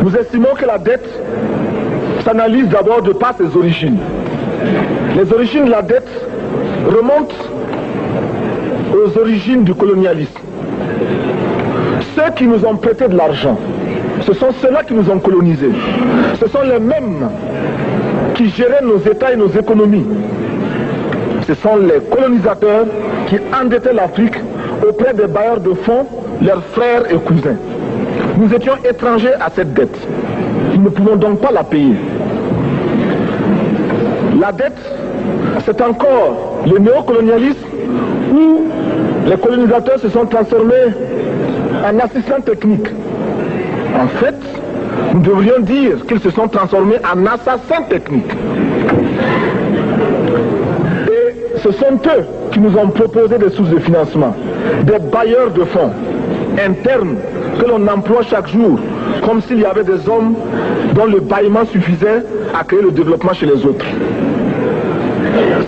Nous estimons que la dette s'analyse d'abord de par ses origines. Les origines de la dette remontent aux origines du colonialisme. Ceux qui nous ont prêté de l'argent, ce sont ceux-là qui nous ont colonisés. Ce sont les mêmes qui géraient nos États et nos économies. Ce sont les colonisateurs qui endettaient l'Afrique auprès des bailleurs de fonds, leurs frères et cousins. Nous étions étrangers à cette dette. Nous ne pouvons donc pas la payer. La dette, c'est encore le néocolonialisme où les colonisateurs se sont transformés en assistants techniques. En fait, nous devrions dire qu'ils se sont transformés en assassins techniques. Et ce sont eux qui nous ont proposé des sources de financement, des bailleurs de fonds internes que l'on emploie chaque jour, comme s'il y avait des hommes dont le bâillement suffisait à créer le développement chez les autres.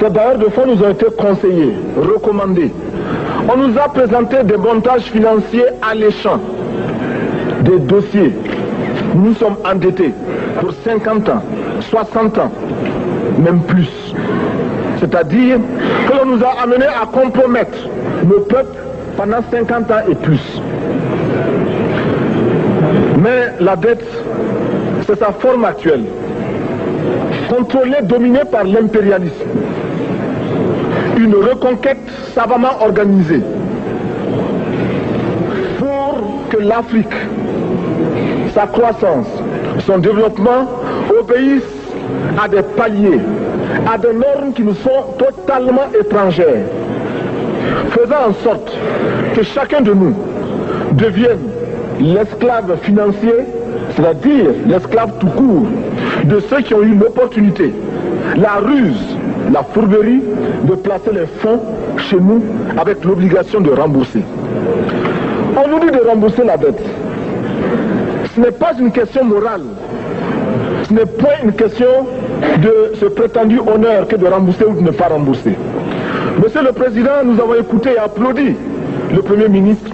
Ces bailleurs de fonds nous ont été conseillés, recommandés. On nous a présenté des montages financiers alléchants, des dossiers. Nous sommes endettés pour 50 ans, 60 ans, même plus. C'est-à-dire que l'on nous a amenés à compromettre nos peuples pendant 50 ans et plus. Mais la dette, c'est sa forme actuelle. Contrôlée, dominée par l'impérialisme. Une reconquête savamment organisée pour que l'Afrique, sa croissance, son développement obéissent à des paliers, à des normes qui nous sont totalement étrangères, faisant en sorte que chacun de nous devienne l'esclave financier, c'est-à-dire l'esclave tout court, de ceux qui ont eu l'opportunité, la ruse, la fourberie de placer les fonds chez nous avec l'obligation de rembourser. On nous dit de rembourser la dette. Ce n'est pas une question morale. Ce n'est pas une question de ce prétendu honneur que de rembourser ou de ne pas rembourser. Monsieur le Président, nous avons écouté et applaudi le Premier ministre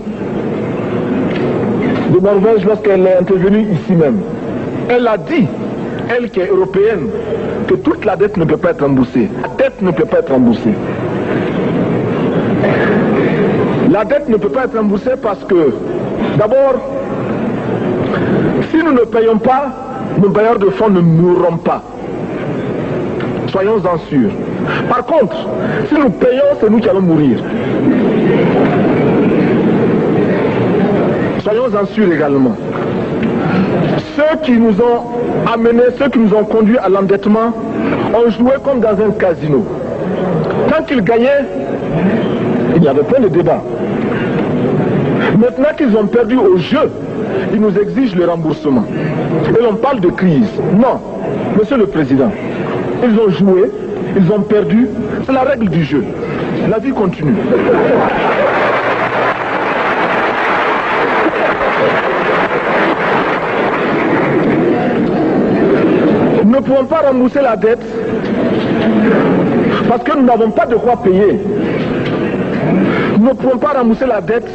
de Norvège lorsqu'elle est intervenue ici même. Elle a dit, elle qui est européenne, que toute la dette ne peut pas être remboursée. La dette ne peut pas être remboursée. La dette ne peut pas être remboursée parce que, d'abord, si nous ne payons pas, nos bailleurs de fonds ne mourront pas. Soyons-en sûrs. Par contre, si nous payons, c'est nous qui allons mourir. Soyons-en sûrs également. Ceux qui nous ont amenés, ceux qui nous ont conduits à l'endettement, ont joué comme dans un casino. Quand ils gagnaient, il y avait plein de débats. Maintenant qu'ils ont perdu au jeu, ils nous exigent le remboursement. Et l'on parle de crise. Non, Monsieur le Président, ils ont joué, ils ont perdu, c'est la règle du jeu. La vie continue. Nous ne pouvons pas rembourser la dette parce que nous n'avons pas de quoi payer. Nous ne pouvons pas rembourser la dette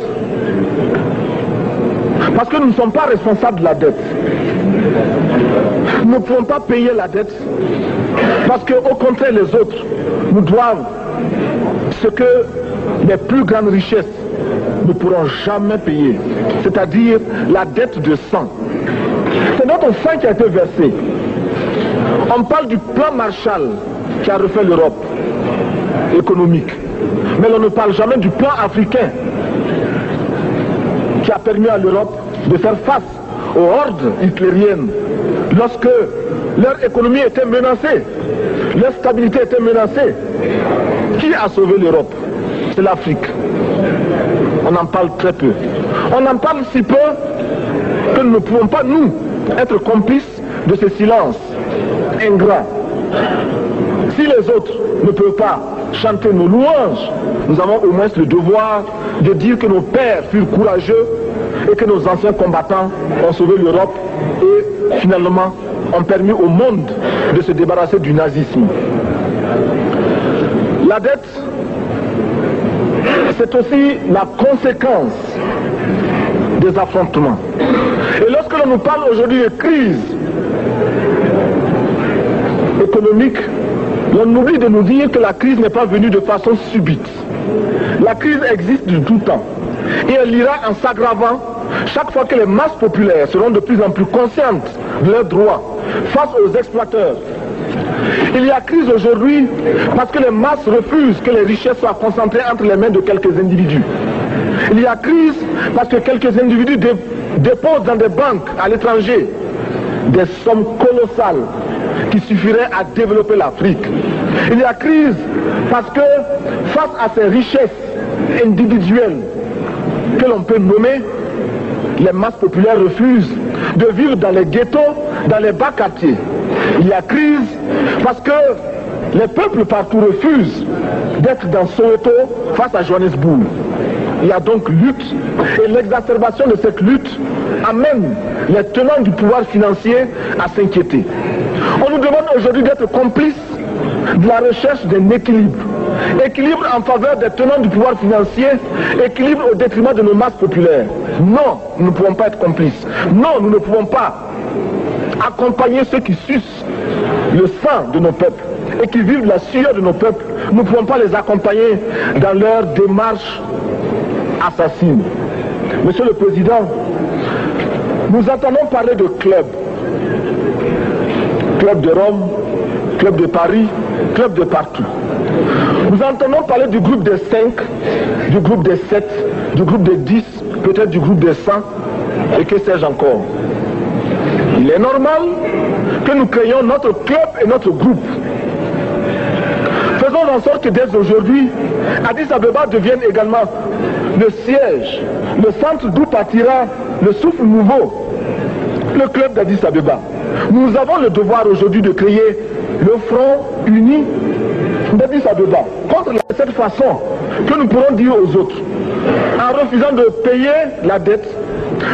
parce que nous ne sommes pas responsables de la dette. Nous ne pouvons pas payer la dette parce qu'au contraire les autres nous doivent ce que les plus grandes richesses ne pourront jamais payer, c'est-à-dire la dette de sang. C'est notre sang qui a été versé. On parle du plan Marshall qui a refait l'Europe économique. Mais on ne parle jamais du plan africain qui a permis à l'Europe de faire face aux hordes hitlériennes lorsque leur économie était menacée, leur stabilité était menacée. Qui a sauvé l'Europe? C'est l'Afrique. On en parle très peu. On en parle si peu que nous ne pouvons pas, nous, être complices de ce silence ingrat. Si les autres ne peuvent pas chanter nos louanges, nous avons au moins le devoir de dire que nos pères furent courageux et que nos anciens combattants ont sauvé l'Europe et finalement ont permis au monde de se débarrasser du nazisme. La dette, c'est aussi la conséquence des affrontements. Et lorsque Lorsque l'on nous parle aujourd'hui de crise économique, l'on oublie de nous dire que la crise n'est pas venue de façon subite. La crise existe de tout temps. Et elle ira en s'aggravant chaque fois que les masses populaires seront de plus en plus conscientes de leurs droits face aux exploiteurs. Il y a crise aujourd'hui parce que les masses refusent que les richesses soient concentrées entre les mains de quelques individus. Il y a crise parce que quelques individus déposent dans des banques à l'étranger des sommes colossales qui suffiraient à développer l'Afrique. Il y a crise parce que face à ces richesses individuelles que l'on peut nommer, les masses populaires refusent de vivre dans les ghettos, dans les bas quartiers. Il y a crise parce que les peuples partout refusent d'être dans Soweto face à Johannesburg. Il y a donc lutte, et l'exacerbation de cette lutte amène les tenants du pouvoir financier à s'inquiéter. On nous demande aujourd'hui d'être complices de la recherche d'un équilibre. Équilibre en faveur des tenants du pouvoir financier, équilibre au détriment de nos masses populaires. Non, nous ne pouvons pas être complices. Non, nous ne pouvons pas accompagner ceux qui sucent le sang de nos peuples et qui vivent la sueur de nos peuples. Nous ne pouvons pas les accompagner dans leur démarche assassine. Monsieur le Président, nous entendons parler de clubs. Club de Rome, club de Paris, club de partout. Nous entendons parler du groupe des 5, du groupe des 7, du groupe des 10, peut-être du groupe des 100, et que sais-je encore. Il est normal que nous créions notre club et notre groupe. Faisons en sorte que dès aujourd'hui, Addis Abeba devienne également le siège, le centre d'où partira le souffle nouveau, le club d'Addis Abeba. Nous avons le devoir aujourd'hui de créer le front uni d'Addis Abeba contre cette façon que nous pourrons dire aux autres. En refusant de payer la dette,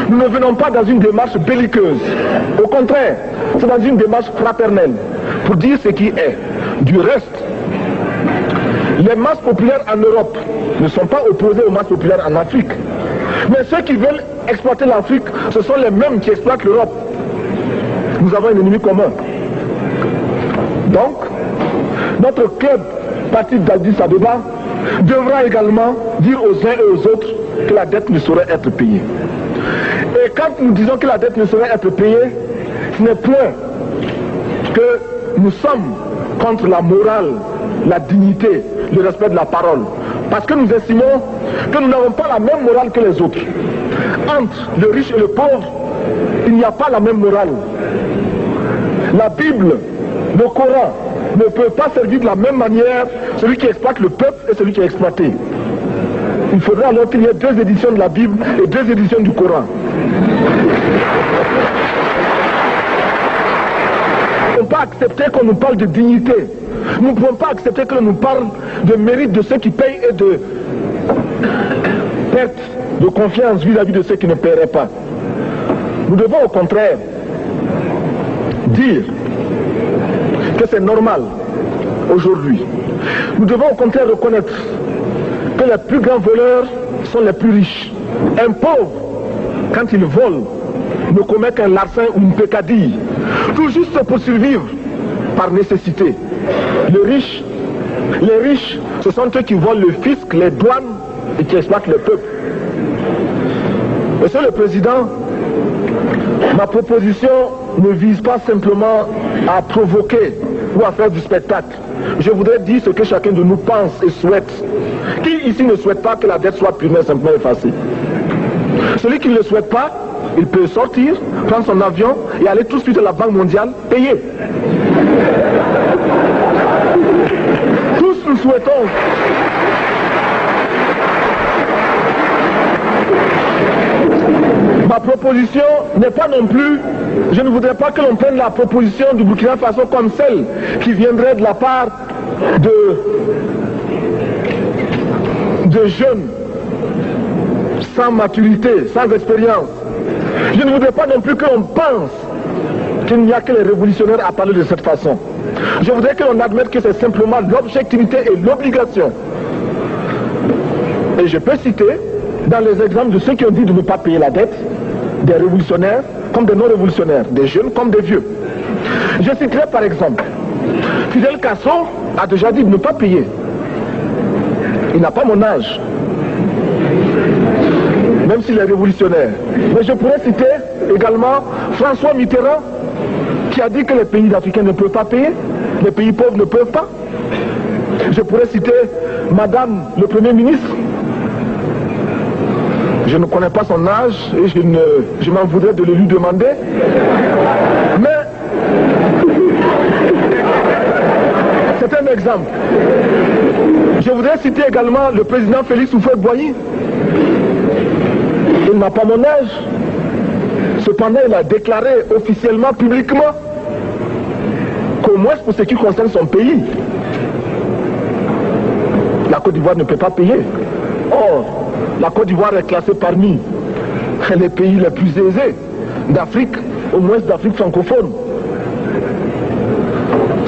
nous ne venons pas dans une démarche belliqueuse. Au contraire, c'est dans une démarche fraternelle pour dire ce qui est. Du reste, les masses populaires en Europe ne sont pas opposées aux masses populaires en Afrique. Mais ceux qui veulent exploiter l'Afrique, ce sont les mêmes qui exploitent l'Europe. Nous avons un ennemi commun. Donc, notre club, parti d'Addis Abeba, devra également dire aux uns et aux autres que la dette ne saurait être payée. Et quand nous disons que la dette ne saurait être payée, ce n'est point que nous sommes contre la morale, la dignité, le respect de la parole. Parce que nous estimons que nous n'avons pas la même morale que les autres. Entre le riche et le pauvre, il n'y a pas la même morale. La Bible, le Coran, ne peut pas servir de la même manière celui qui exploite le peuple et celui qui est exploité. Il faudrait alors qu'il y ait 2 éditions de la Bible et 2 éditions du Coran. Nous ne pouvons pas accepter qu'on nous parle de dignité. Nous ne pouvons pas accepter que l'on nous parle de mérite de ceux qui payent et de perte de confiance vis-à-vis de ceux qui ne paieraient pas. Nous devons au contraire dire que c'est normal aujourd'hui. Nous devons au contraire reconnaître que les plus grands voleurs sont les plus riches. Un pauvre, quand il vole, ne commet qu'un larcin ou une peccadille, tout juste pour survivre par nécessité. Les riches, ce sont eux qui volent le fisc, les douanes et qui exploitent le peuple. Monsieur le Président, ma proposition ne vise pas simplement à provoquer ou à faire du spectacle. Je voudrais dire ce que chacun de nous pense et souhaite. Qui ici ne souhaite pas que la dette soit purement simplement effacée? Celui qui ne le souhaite pas, il peut sortir, prendre son avion et aller tout de suite à la Banque mondiale, payer. Tous nous souhaitons. Ma proposition n'est pas non plus, je ne voudrais pas que l'on prenne la proposition du Burkina Faso comme celle qui viendrait de la part de jeunes sans maturité, sans expérience. Je ne voudrais pas non plus que l'on pense qu'il n'y a que les révolutionnaires à parler de cette façon. Je voudrais que l'on admette que c'est simplement l'objectivité et l'obligation. Et je peux citer, dans les exemples de ceux qui ont dit de ne pas payer la dette, des révolutionnaires, comme des non-révolutionnaires, des jeunes comme des vieux. Je citerai par exemple, Fidel Castro a déjà dit de ne pas payer. Il n'a pas mon âge, même s'il est révolutionnaire. Mais je pourrais citer également François Mitterrand, qui a dit que les pays africains ne peuvent pas payer, les pays pauvres ne peuvent pas. Je pourrais citer Madame le Premier ministre. Je ne connais pas son âge et je m'en voudrais de le lui demander. Mais c'est un exemple. Je voudrais citer également le président Félix Houphouët-Boigny. Il n'a pas mon âge. Cependant, il a déclaré officiellement, publiquement, qu'au moins pour ce qui concerne son pays, la Côte d'Ivoire ne peut pas payer. Or, la Côte d'Ivoire est classée parmi les pays les plus aisés d'Afrique, au moins d'Afrique francophone.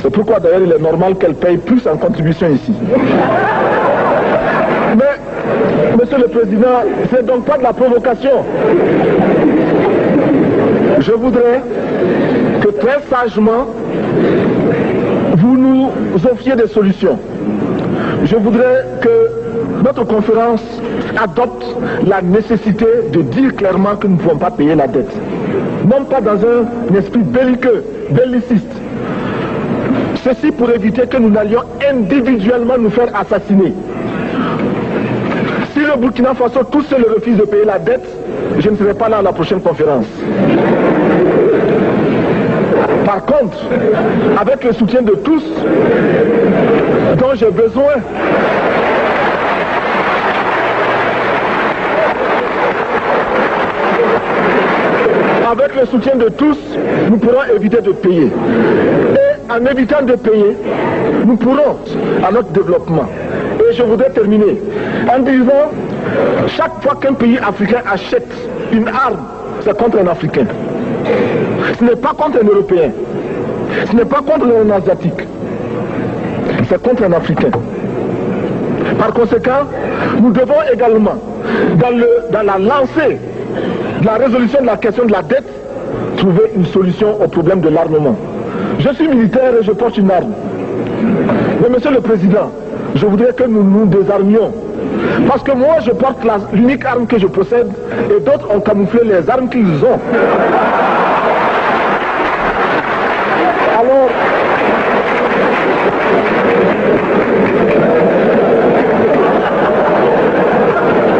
C'est pourquoi d'ailleurs il est normal qu'elle paye plus en contribution ici. Mais, Monsieur le Président, c'est donc pas de la provocation. Je voudrais que très sagement, vous nous offriez des solutions. Je voudrais que notre conférence adopte la nécessité de dire clairement que nous ne pouvons pas payer la dette. Non pas dans un esprit belliqueux, belliciste. Ceci pour éviter que nous n'allions individuellement nous faire assassiner. Si le Burkina Faso tout seul refuse de payer la dette, je ne serai pas là à la prochaine conférence. Par contre, avec le soutien de tous, dont j'ai besoin, avec le soutien de tous, nous pourrons éviter de payer. Et en évitant de payer, nous pourrons à notre développement. Et je voudrais terminer en disant, chaque fois qu'un pays africain achète une arme, c'est contre un Africain. Ce n'est pas contre un Européen. Ce n'est pas contre un Asiatique. C'est contre un Africain. Par conséquent, nous devons également, dans la lancée de la résolution de la question de la dette, trouver une solution au problème de l'armement. Je suis militaire et je porte une arme. Mais Monsieur le Président, je voudrais que nous nous désarmions. Parce que moi, je porte l'unique arme que je possède et d'autres ont camouflé les armes qu'ils ont.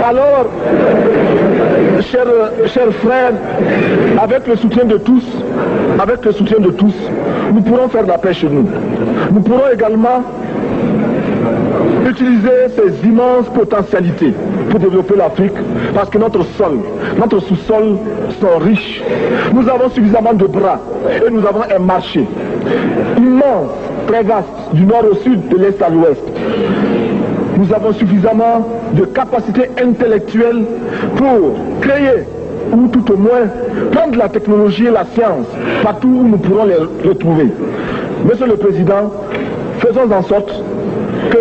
Alors, chers frères, avec le soutien de tous, nous pourrons faire la paix chez nous. Nous pourrons également utiliser ces immenses potentialités pour développer l'Afrique, parce que notre sous-sol sont riches. Nous avons suffisamment de bras et nous avons un marché immense, très vaste, du nord au sud, de l'est à l'ouest. Nous avons suffisamment de capacités intellectuelles pour créer, ou tout au moins prendre la technologie et la science partout où nous pourrons les retrouver. Monsieur le Président, faisons en sorte que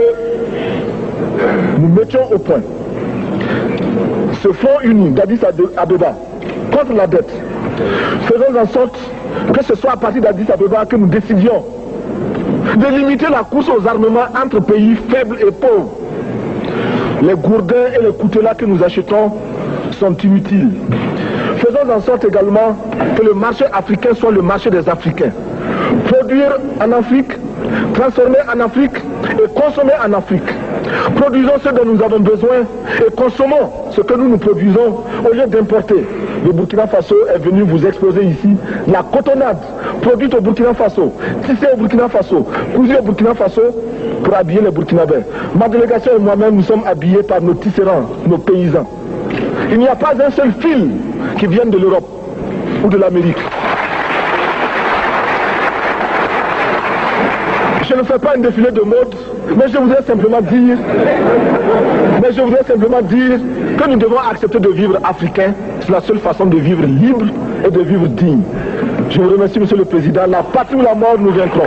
nous mettions au point ce front uni d'Addis Abeba contre la dette. Faisons en sorte que ce soit à partir d'Addis Abeba que nous décidions de limiter la course aux armements entre pays faibles et pauvres. Les gourdins et les coutelas que nous achetons sont inutiles. Faisons en sorte également que le marché africain soit le marché des Africains. Produire en Afrique, transformer en Afrique et consommer en Afrique. Produisons ce dont nous avons besoin et consommons ce que nous produisons au lieu d'importer. Le Burkina Faso est venu vous exposer ici la cotonnade produite au Burkina Faso, tissée au Burkina Faso, cousue au Burkina Faso pour habiller les Burkinabés. Ma délégation et moi-même, nous sommes habillés par nos tisserands, nos paysans. Il n'y a pas un seul fil qui vienne de l'Europe ou de l'Amérique. Je ne fais pas un défilé de mode, mais je voudrais simplement dire que nous devons accepter de vivre africain. C'est la seule façon de vivre libre et de vivre digne. Je vous remercie, Monsieur le Président. La patrie ou la mort, nous vaincrons.